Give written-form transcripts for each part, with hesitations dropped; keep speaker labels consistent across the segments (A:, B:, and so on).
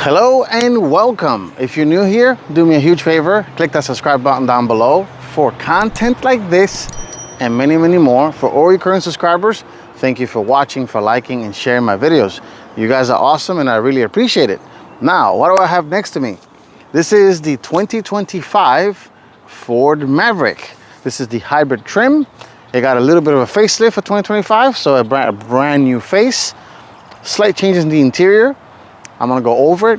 A: Hello and welcome. If you're new here, do me a huge favor, click that subscribe button down below for content like this and many more. For all your current subscribers, thank you for watching, for liking and sharing my videos. You guys are awesome and I really appreciate it. Now, what do I have next to me? This is the 2025 Ford Maverick. This is the hybrid trim. It got a little bit of a facelift for 2025, so a brand new face. Slight changes in the interior. I'm gonna go over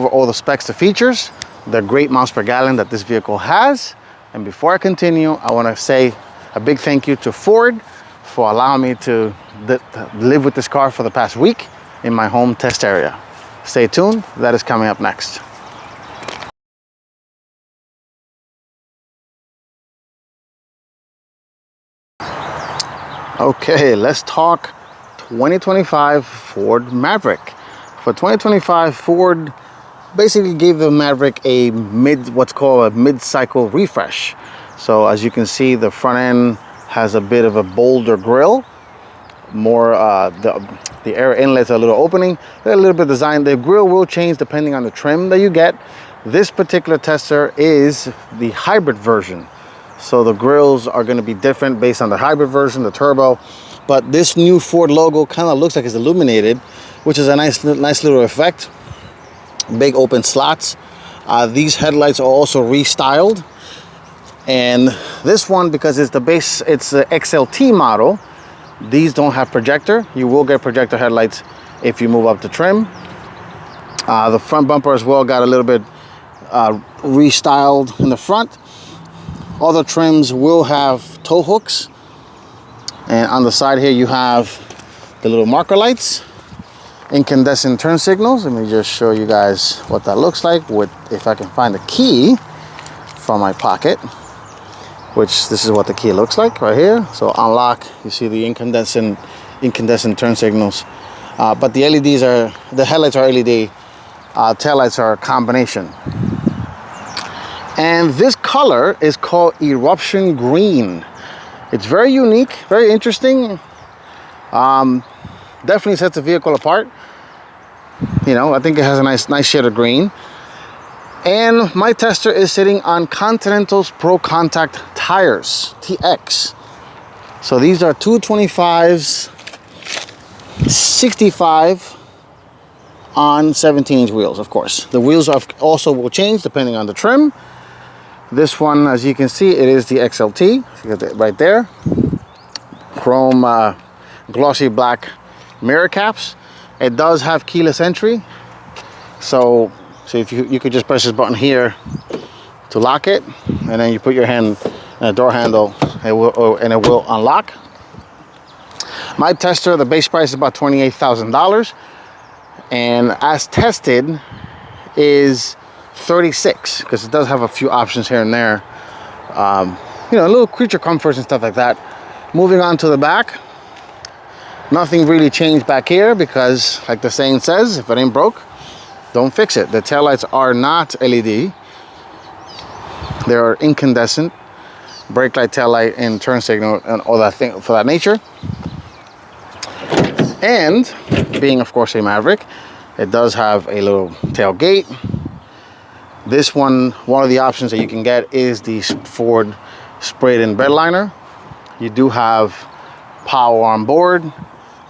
A: all the specs, the features, the great miles per gallon that this vehicle has. And before I continue, I wanna say a big thank you to Ford for allowing me to live with this car for the past week in my home test area. Stay tuned, that is coming up next. Okay, let's talk 2025 Ford Maverick. For 2025, Ford basically gave the Maverick a what's called a mid-cycle refresh. So as you can see, the front end has a bit of a bolder grille, more the air inlets are a little opening. They're a little bit designed. The grille will change depending on the trim that you get. This particular tester is the hybrid version, so the grills are going to be different based on the hybrid version, the turbo. But this new Ford logo kind of looks like it's illuminated, which is a nice little effect. Big open slots. These headlights are also restyled. And this one, because it's the XLT model, these don't have projector. You will get projector headlights if you move up the trim. The front bumper as well got a little bit restyled in the front. All the trims will have tow hooks. And on the side here, you have the little marker lights, incandescent turn signals. Let me just show you guys what that looks like with, if I can find the key from my pocket, which this is what the key looks like right here. So unlock, you see the incandescent turn signals. But the headlights are LED, taillights are a combination. And this color is called Eruption Green. It's very unique, very interesting. Definitely sets the vehicle apart. You know, I think it has a nice shade of green. And my tester is sitting on Continental's Pro Contact tires, TX. So these are 225s, 65 on 17-inch wheels, of course. The wheels also will change depending on the trim. This one, as you can see, it is the XLT. You got it right there. Chrome glossy black mirror caps. It does have keyless entry. So if you could just press this button here to lock it, and then you put your hand on the door handle, and it will unlock. My tester, the base price is about $28,000, and as tested is 36, because it does have a few options here and there. You know, little creature comforts and stuff like that. Moving on to the back, nothing really changed back here because, like the saying says, if it ain't broke, don't fix it. The taillights are not LED. They are incandescent. Brake light, tail light, and turn signal, and all that thing for that nature. And being, of course, a Maverick, it does have a little tailgate. This one of the options that you can get is the Ford sprayed-in bed liner. You do have power on board,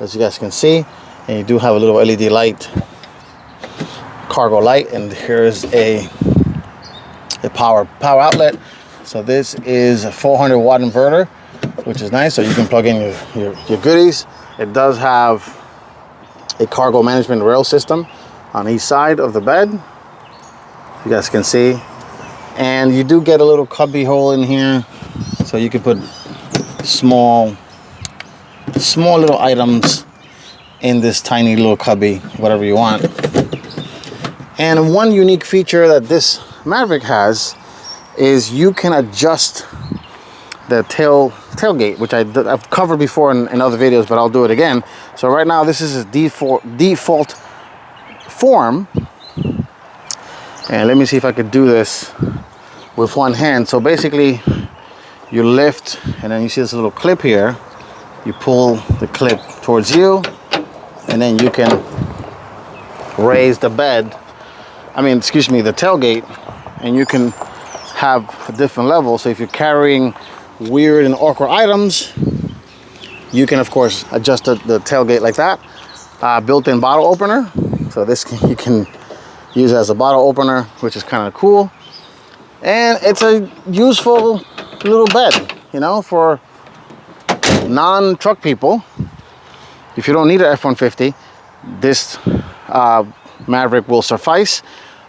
A: as you guys can see, and you do have a little LED light, cargo light, and here's a power outlet. So this is a 400 watt inverter, which is nice, so you can plug in your goodies. It does have a cargo management rail system on each side of the bed. You guys can see, and you do get a little cubby hole in here, so you can put small little items in this tiny little cubby, whatever you want. And one unique feature that this Maverick has is you can adjust the tailgate, which I've covered before in other videos, but I'll do it again. So right now this is a default form. And let me see if I could do this with one hand. So basically, you lift, and then you see this little clip here. You pull the clip towards you, and then you can raise the bed excuse me, the tailgate, and you can have a different level. So if you're carrying weird and awkward items, you can of course adjust the tailgate like that. Built-in bottle opener, so this you can use as a bottle opener, which is kind of cool. And it's a useful little bed, you know, for non-truck people. If you don't need an F-150, this Maverick will suffice.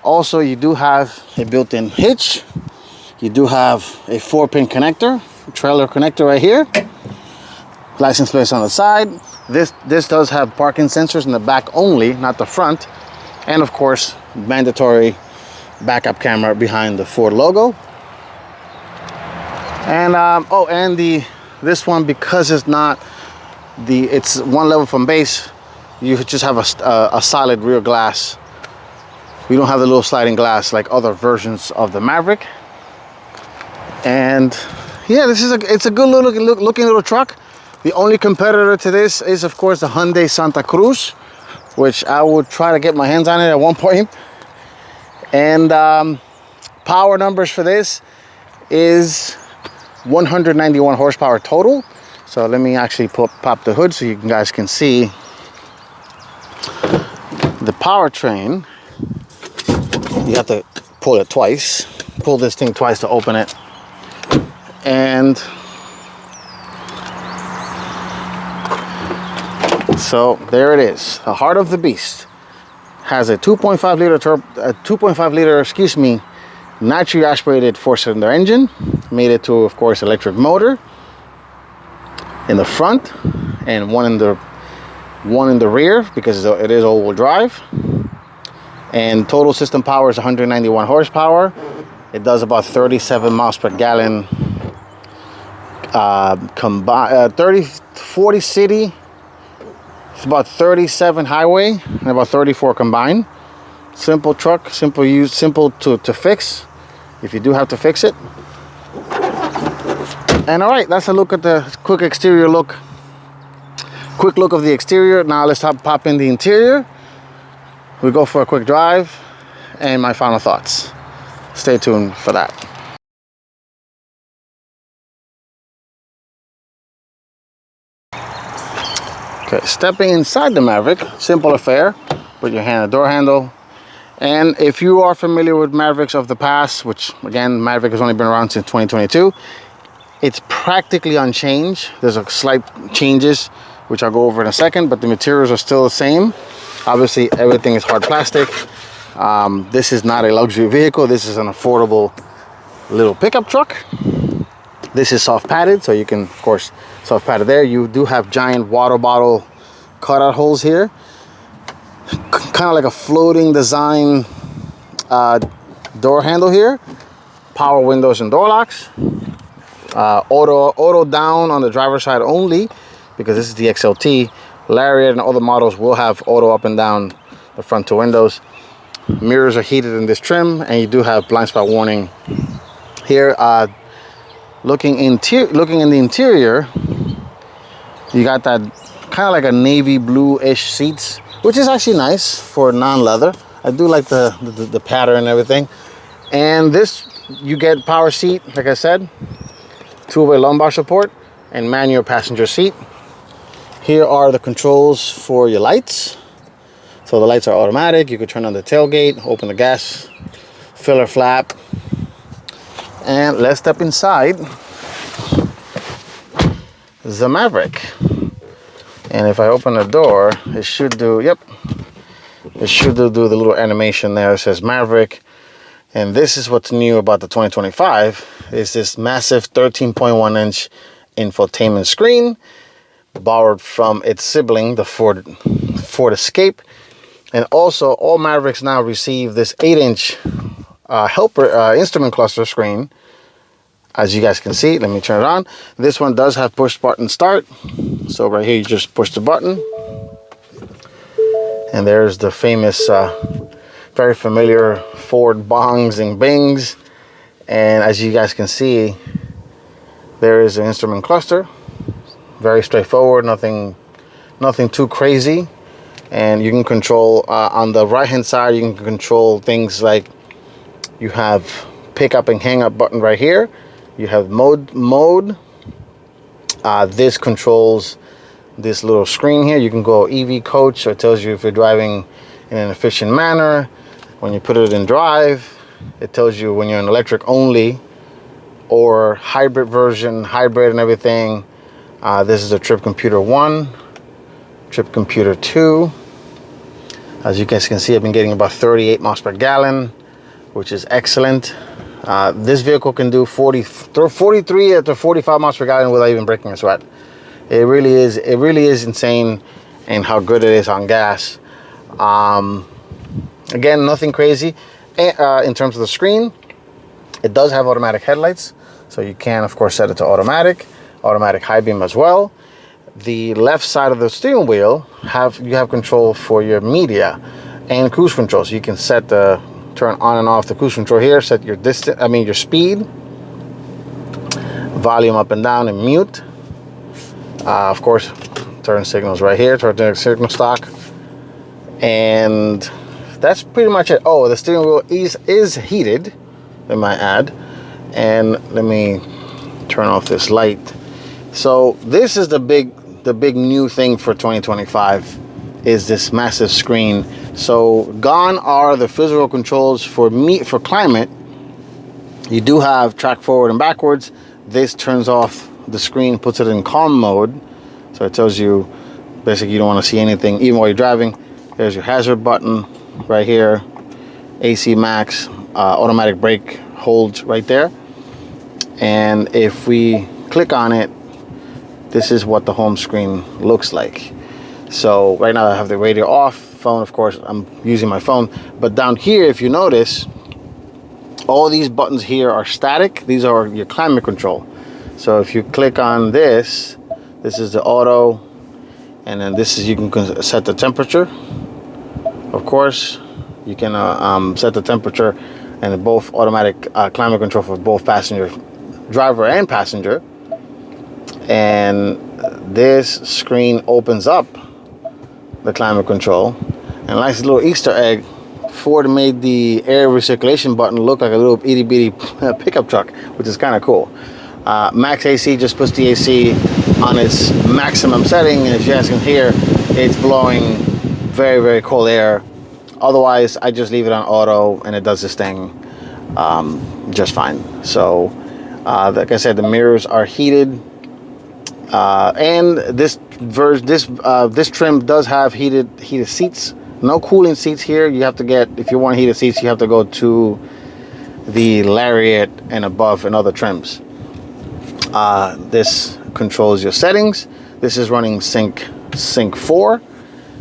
A: Also, you do have a built-in hitch. You do have a 4-pin connector, trailer connector right here. License plates on the side. This does have parking sensors in the back only, not the front. And of course, mandatory backup camera behind the Ford logo. And this one, because it's not it's one level from base, you just have a solid rear glass. We don't have the little sliding glass like other versions of the Maverick. And yeah, it's a good looking little truck. The only competitor to this is of course the Hyundai Santa Cruz, which I would try to get my hands on it at one point. And power numbers for this is 191 horsepower total. So let me actually pop the hood so you guys can see the powertrain. You have to pull it twice. Pull this thing twice to open it. And so there it is. The heart of the beast has a 2.5 liter naturally aspirated 4-cylinder engine, made it to, of course, electric motor in the front and one in the rear because it is all-wheel drive. And total system power is 191 horsepower. It does about 37 miles per gallon combined, 40 city. It's about 37 highway and about 34 combined. Simple truck, simple use, simple to fix if you do have to fix it. And all right, that's a look at the quick exterior look. Quick look of the exterior. Now let's pop in the interior. We go for a quick drive and my final thoughts. Stay tuned for that. Okay, stepping inside the Maverick, simple affair. Put your hand on the door handle. And if you are familiar with Mavericks of the past, which again, Maverick has only been around since 2022, it's practically unchanged. There's a slight changes, which I'll go over in a second, but the materials are still the same. Obviously, everything is hard plastic. This is not a luxury vehicle. This is an affordable little pickup truck. This is soft padded, so you can, of course, soft padded there. You do have giant water bottle cutout holes here. Kind of like a floating design door handle here. Power windows and door locks. Auto down on the driver's side only, because this is the XLT. Lariat and other models will have auto up and down the front two windows. Mirrors are heated in this trim, and you do have blind spot warning here. Looking in the interior, you got that kind of like a navy blue-ish seats, which is actually nice for non-leather. I do like the pattern and everything. And this, you get power seat, like I said, two-way lumbar support, and manual passenger seat. Here are the controls for your lights. So the lights are automatic. You can turn on the tailgate, open the gas filler flap. And let's step inside the Maverick. And if I open the door, it should do, yep, it should do the little animation there. It says Maverick. And this is what's new about the 2025, is this massive 13.1-inch infotainment screen, borrowed from its sibling, the Ford Escape. And also, all Mavericks now receive this 8-inch instrument cluster screen. As you guys can see, let me turn it on. This one does have push button start. So right here, you just push the button. And there's the famous, very familiar Ford bongs and bings. And as you guys can see, there is an instrument cluster. Very straightforward, nothing too crazy. And you can control on the right hand side, you can control things like you have pick up and hang up button right here. You have mode. This controls this little screen here. You can go EV coach, so it tells you if you're driving in an efficient manner. When you put it in drive, it tells you when you're in electric only or hybrid version, hybrid and everything. This is a trip computer 1, trip computer 2. As you guys can see, I've been getting about 38 miles per gallon, which is excellent. This vehicle can do 43 to 45 miles per gallon without even breaking a sweat. It really is insane in how good it is on gas. Again, nothing crazy. In terms of the screen, it does have automatic headlights, so you can of course set it to automatic high beam as well. The left side of the steering wheel you have control for your media and cruise control, so you can set the turn on and off the cruise control here, set your distance, your speed, volume up and down, and mute. Of course, turn signals right here, turn signal stock, and that's pretty much it. Oh, the steering wheel is heated, I might add. And let me turn off this light. So this is the big new thing for 2025 is this massive screen. So gone are the physical controls for climate. You do have track forward and backwards. This turns off the screen, puts it in calm mode. So it tells you basically you don't want to see anything even while you're driving. There's your hazard button right here. AC max, automatic brake holds right there. And if we click on it, this is what the home screen looks like. So right now I have the radio off, phone, of course, I'm using my phone. But down here, if you notice, all these buttons here are static. These are your climate control. So if you click on this, this is the auto, and then this is, you can set the temperature. Of course, you can set the temperature, and both automatic climate control for both driver and passenger. And this screen opens up the climate control, and nice little Easter egg, Ford made the air recirculation button look like a little itty bitty pickup truck, which is kind of cool. Max AC just puts the AC on its maximum setting, and as you guys can hear, it's blowing very, very cold air. Otherwise, I just leave it on auto and it does this thing just fine. So like I said, the mirrors are heated, and this trim does have heated seats. No cooling seats here. You have to get, if you want heated seats, you have to go to the Lariat and above and other trims. This controls your settings. This is running sync 4.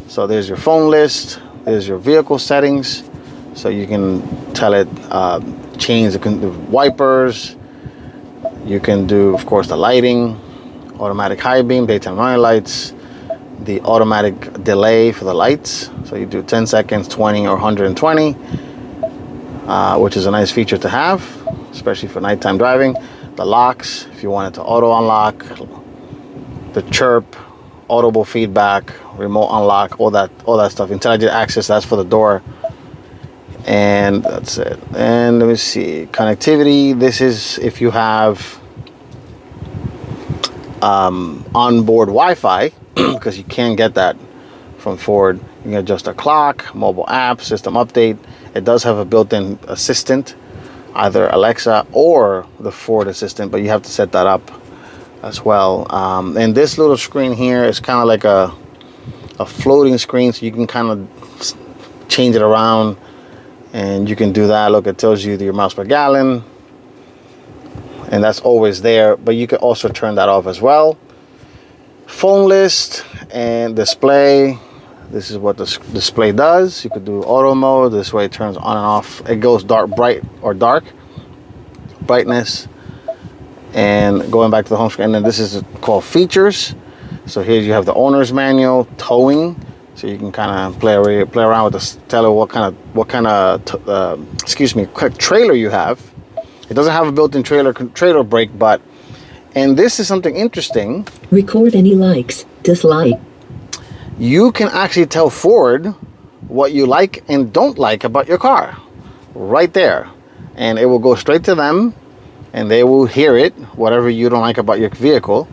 A: So there's your phone list. There's your vehicle settings. So you can tell it, change the wipers. You can do, of course, the lighting, automatic high beam, daytime running lights, the automatic delay for the lights. So you do 10 seconds, 20, or 120, which is a nice feature to have, especially for nighttime driving. The locks, if you want it to auto unlock, the chirp, audible feedback, remote unlock, all that stuff. Intelligent access, that's for the door. And that's it. And let me see, connectivity. This is if you have onboard Wi-Fi, because you can get that from Ford. You can adjust the clock, mobile app, system update. It does have a built-in assistant, either Alexa or the Ford Assistant, but you have to set that up as well. And this little screen here is kind of like a floating screen, so you can kind of change it around, and you can do that. Look, it tells you your miles per gallon, and that's always there, but you can also turn that off as well. Phone list and display. This is what the display does. You could do auto mode. This way it turns on and off. It goes bright or dark brightness. And going back to the home screen, and then this is called features. So here you have the owner's manual, towing. So you can kind of play around with this, tell it what kind of trailer you have. It doesn't have a built-in trailer brake, but, and this is something interesting.
B: Record any likes, dislike.
A: you can actually tell Ford what you like and don't like about your car right there, and it will go straight to them and they will hear it, whatever you don't like about your vehicle,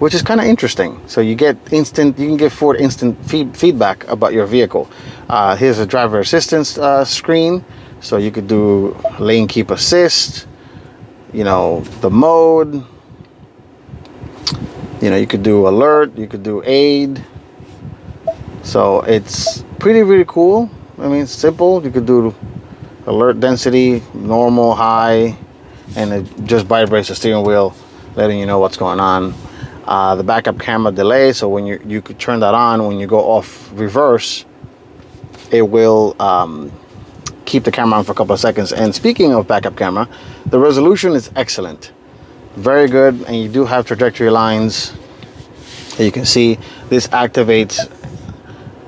A: which is kind of interesting. So you can give Ford instant feedback about your vehicle. Here's a driver assistance screen, so you could do lane keep assist, you know, the mode, you know, you could do alert, you could do aid. So it's pretty cool. I mean, it's simple. You could do alert density, normal, high, and it just vibrates the steering wheel, letting you know what's going on. The backup camera delay, so when you could turn that on when you go off reverse, it will keep the camera on for a couple of seconds. And speaking of backup camera, the resolution is excellent, very good, and you do have trajectory lines. You can see this activates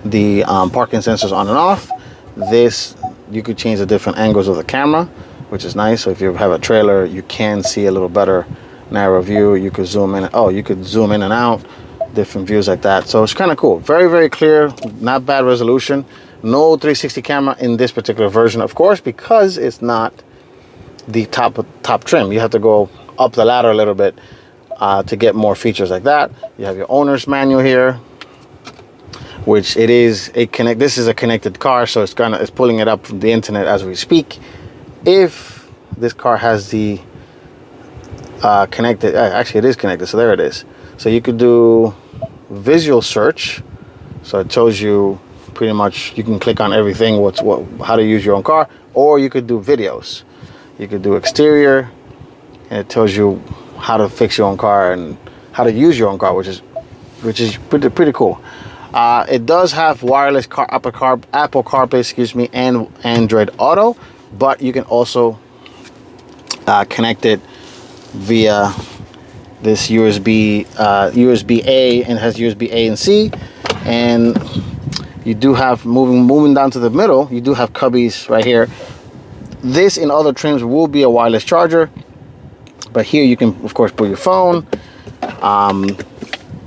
A: the parking sensors on and off. This, you could change the different angles of the camera, which is nice. So if you have a trailer, you can see a little better narrow view. You could zoom in. Oh, you could zoom in and out, different views like that. So it's kind of cool. Very clear, not bad resolution. No 360 camera in this particular version, of course, because it's not the top trim. You have to go up the ladder a little bit to get more features like that. You have your owner's manual here, which it is a this is a connected car, so it's pulling it up from the internet as we speak. If this car has the connected, actually it is connected, so there it is. So you could do visual search, so it tells you pretty much, you can click on everything, how to use your own car, or you could do videos. You could do exterior, and it tells you how to fix your own car and how to use your own car, which is pretty cool. It does have wireless Apple CarPlay, excuse me, and Android Auto, but you can also connect it via this USB-A, and has USB-A and C. And you do have, moving down to the middle, you do have cubbies right here. This in other trims will be a wireless charger, but here you can of course put your phone.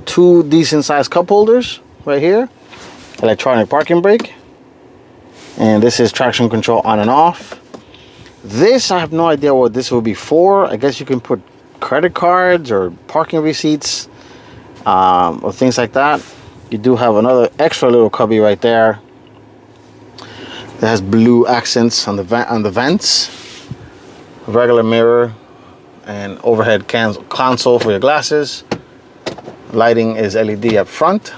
A: 2 decent sized cup holders right here, electronic parking brake, and this is traction control on and off. This, I have no idea what this will be for. I guess you can put credit cards or parking receipts or things like that. You do have another extra little cubby right there that has blue accents on the vents, regular mirror, and overhead console for your glasses. Lighting is LED up front.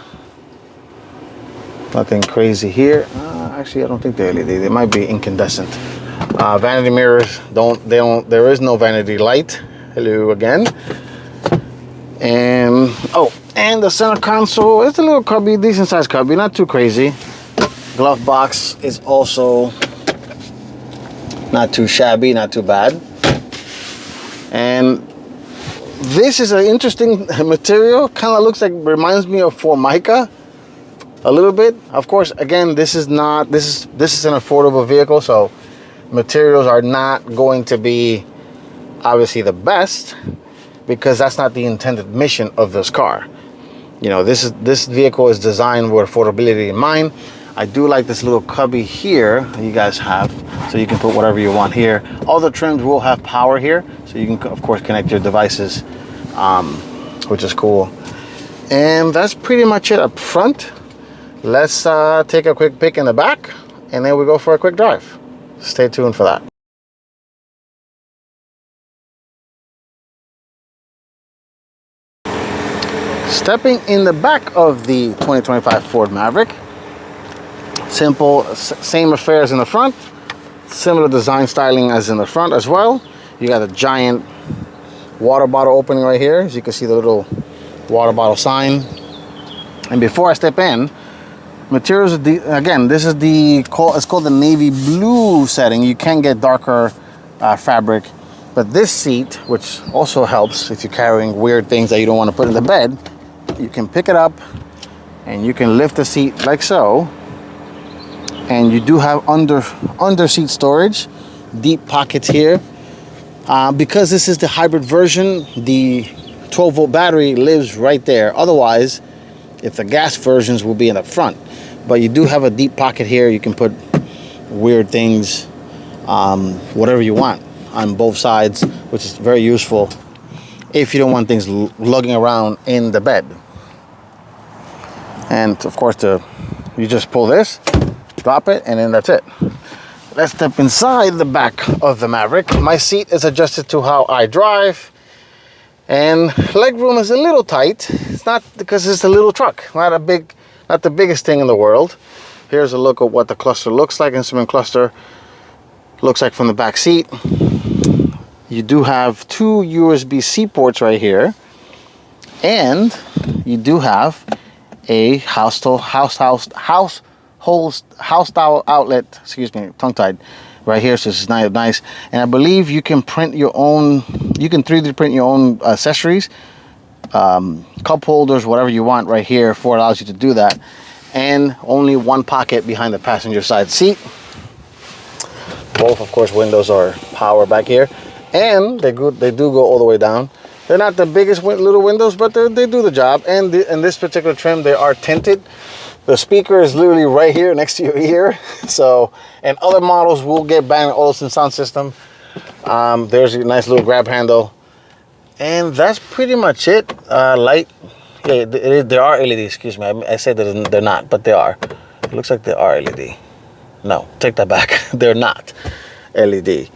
A: Nothing crazy here. Actually, I don't think they're LED. They might be incandescent. Vanity mirrors, there is no vanity light. Hello again. And and the center console, it's a little cubby, decent sized cubby, not too crazy. Glove box is also not too shabby, not too bad. And this is an interesting material. Kind of looks like, reminds me of Formica a little bit. Of course, again, this is an affordable vehicle, so materials are not going to be obviously the best, because that's not the intended mission of this car. You know, this vehicle is designed with affordability in mind. I do like this little cubby here that you guys have, so you can put whatever you want here. All the trims will have power here, so you can of course connect your devices, which is cool. And that's pretty much it up front. Let's take a quick pick in the back, and then we go for a quick drive. Stay tuned for that. Stepping in the back of the 2025 Ford Maverick. Simple, same affair as in the front. Similar design styling as in the front as well. You got a giant water bottle opening right here. As you can see, the little water bottle sign. And before I step in, materials, again, this is it's called the navy blue setting. You can get darker fabric, but this seat, which also helps if you're carrying weird things that you don't want to put in the bed, you can pick it up and you can lift the seat like so. And you do have under seat storage, deep pockets here. Because this is the hybrid version, the 12-volt battery lives right there. Otherwise, If the gas versions will be in the front, but you do have a deep pocket here. You can put weird things, whatever you want, on both sides, which is very useful if you don't want things lugging around in the bed. And of course, you just pull this, drop it, and then that's it. Let's step inside the back of the Maverick. My seat is adjusted to how I drive, and legroom is a little tight. It's not because it's a little truck, not the biggest thing in the world. Here's a look at what the cluster looks like. Instrument cluster looks like from the back seat. You do have 2 USB-C ports right here, and you do have a household outlet. Excuse me, tongue-tied. Right here, so it's nice. And I believe you can print your own. You can 3D print your own accessories, cup holders, whatever you want. Right here, Ford allows you to do that. And only one pocket behind the passenger side seat. Both, of course, windows are power back here, and they do go all the way down. They're not the biggest little windows, but they do the job. And in this particular trim, they are tinted. The speaker is literally right here next to your ear. So, and other models will get Bang & Olufsen sound system. There's a nice little grab handle, and that's pretty much it. Light. Yeah, there are LED, excuse me. I said that they're not, but they are. It looks like they are LED. No, take that back. They're not LED.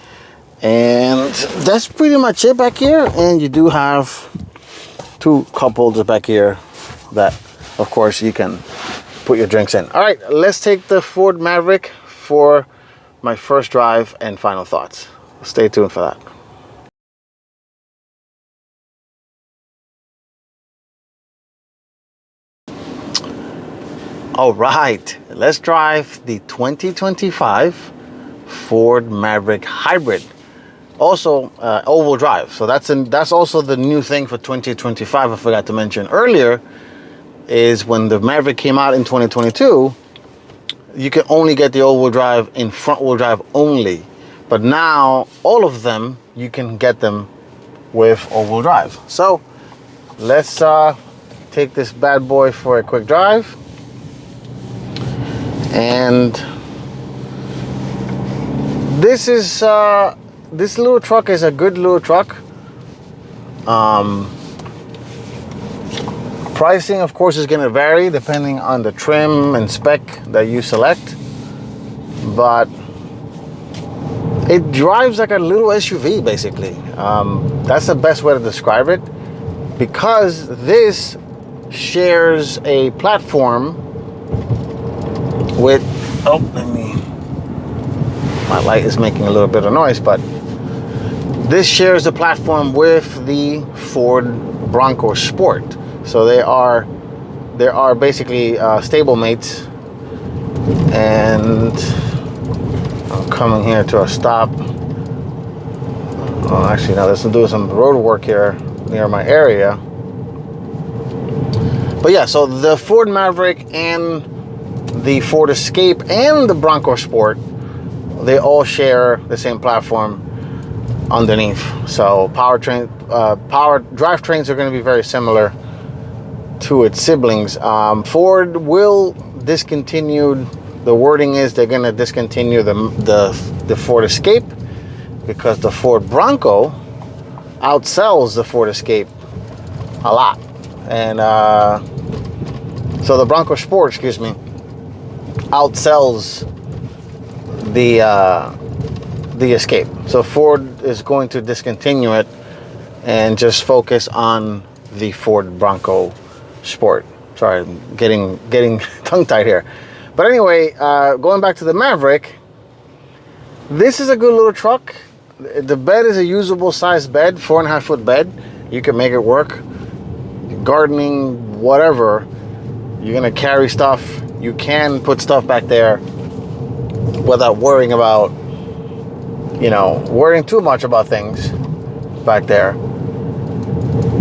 A: And that's pretty much it back here. And you do have 2 cup holders back here that, of course, you can put your drinks in. All right, let's take the Ford Maverick for my first drive and final thoughts. Stay tuned for that. All right, let's drive the 2025 Ford Maverick Hybrid. Also, all-wheel drive. So that's also the new thing for 2025. I forgot to mention earlier is when the Maverick came out in 2022, you can only get the all-wheel drive in front-wheel drive only. But now all of them, you can get them with all-wheel drive. So let's take this bad boy for a quick drive. And this little truck is a good little truck. Pricing, of course, is going to vary depending on the trim and spec that you select, but it drives like a little SUV basically. That's the best way to describe it, because this shares a platform with, my light is making a little bit of noise, but this shares the platform with the Ford Bronco Sport. So they are basically stablemates. And I'm coming here to a stop. Oh, actually, now let's do some road work here near my area. But yeah, so the Ford Maverick and the Ford Escape and the Bronco Sport, they all share the same platform underneath. So power drivetrains are going to be very similar to its siblings. Ford will discontinue, the wording is they're going to discontinue the Ford Escape, because the Ford Bronco outsells the Ford Escape a lot. And so the Bronco Sport, excuse me, outsells the Escape. So Ford is going to discontinue it and just focus on the Ford Bronco Sport. Sorry, I'm getting tongue-tied here. But anyway, going back to the Maverick, this is a good little truck. The bed is a usable size bed, 4.5 foot bed. You can make it work. Gardening, whatever. You're gonna carry stuff. You can put stuff back there without worrying about, worrying too much about things back there.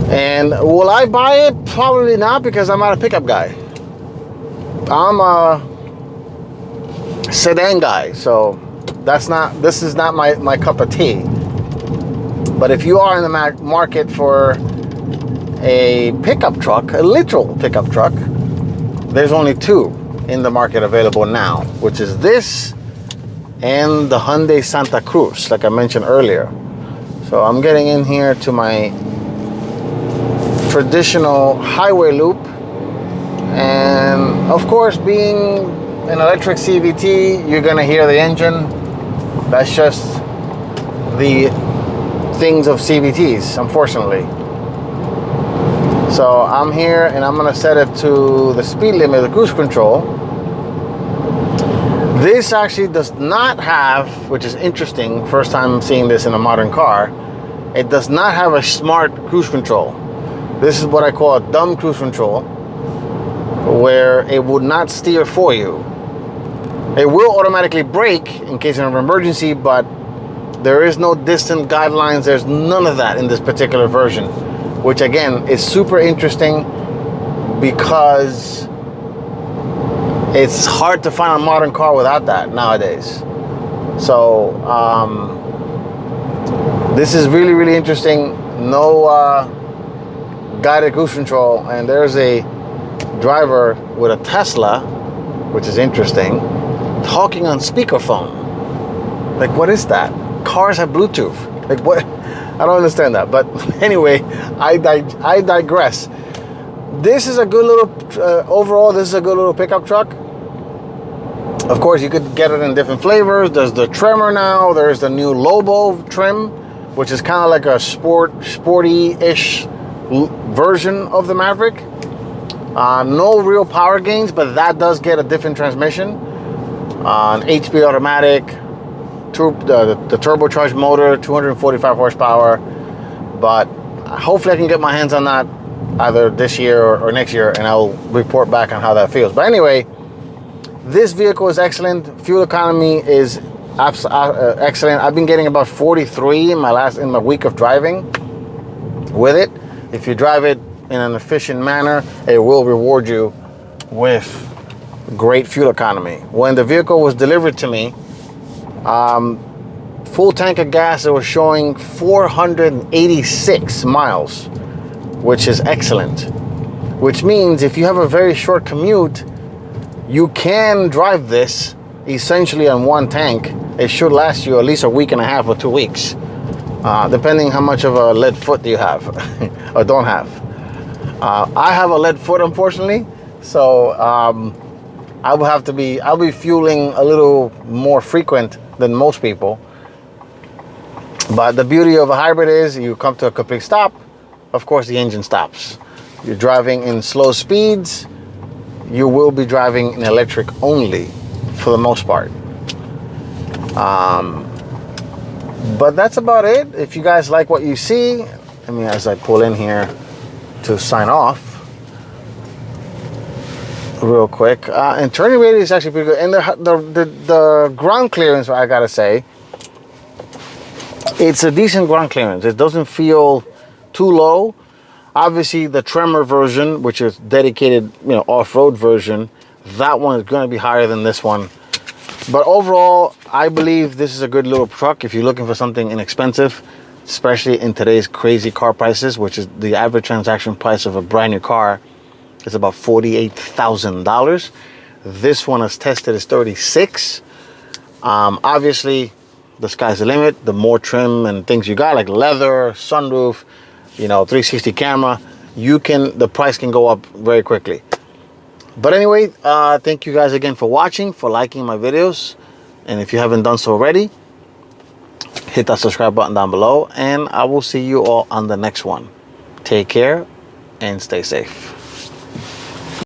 A: And will I buy it? Probably not, because I'm not a pickup guy. I'm a sedan guy, so this is not my cup of tea. But if you are in the market for a pickup truck, a literal pickup truck, there's only two in the market available now, which is this and the Hyundai Santa Cruz, like I mentioned earlier. So I'm getting in here to my traditional highway loop, and of course, being an electric CVT, you're gonna hear the engine. That's just the things of CVTs, unfortunately. So I'm here and I'm gonna set it to the speed limit, the cruise control. This actually does not have, which is interesting, first time seeing this in a modern car, it does not have a smart cruise control. This is what I call a dumb cruise control, where it would not steer for you. It will automatically brake in case of an emergency, but there is no distant guidelines. There's none of that in this particular version, which again is super interesting because it's hard to find a modern car without that nowadays. So this is really, really interesting. No guided cruise control, and there's a driver with a Tesla, which is interesting, talking on speakerphone. Like, what is that? Cars have Bluetooth. Like, what? I don't understand that. But anyway, I digress. This is a good little, overall, this is a good little pickup truck. Of course, you could get it in different flavors. There's the Tremor now. There's the new Lobo trim, which is kind of like a sporty-ish version of the Maverick. No real power gains, but that does get a different transmission. An 8-speed automatic, the turbocharged motor, 245 horsepower. But hopefully I can get my hands on that either this year or next year, and I'll report back on how that feels. But anyway, this vehicle is excellent. Fuel economy is excellent. I've been getting about 43 in my week of driving with it. If you drive it in an efficient manner, it will reward you with great fuel economy. When the vehicle was delivered to me, full tank of gas, it was showing 486 miles, which is excellent. Which means if you have a very short commute, you can drive this essentially on one tank. It should last you at least a week and a half or 2 weeks, depending how much of a lead foot you have or don't have. I have a lead foot, unfortunately, so I'll be fueling a little more frequent than most people. But the beauty of a hybrid is you come to a complete stop, of course the engine stops. You're driving in slow speeds, you will be driving in electric only for the most part. But that's about it. If you guys like what you see, I mean, as I pull in here to sign off real quick, and turning radius is actually pretty good, and the ground clearance, I gotta say, it's a decent ground clearance. It doesn't feel too low. Obviously the Tremor version, which is dedicated, off-road version, that one is going to be higher than this one. But overall, I believe this is a good little truck if you're looking for something inexpensive, especially in today's crazy car prices, which is the average transaction price of a brand new car is about $48,000. This one is tested as $36,000. Obviously, the sky's the limit. The more trim and things you got, like leather, sunroof, 360 camera, the price can go up very quickly. But anyway, thank you guys again for watching, for liking my videos. And if you haven't done so already, hit that subscribe button down below, and I will see you all on the next one. Take care and stay safe.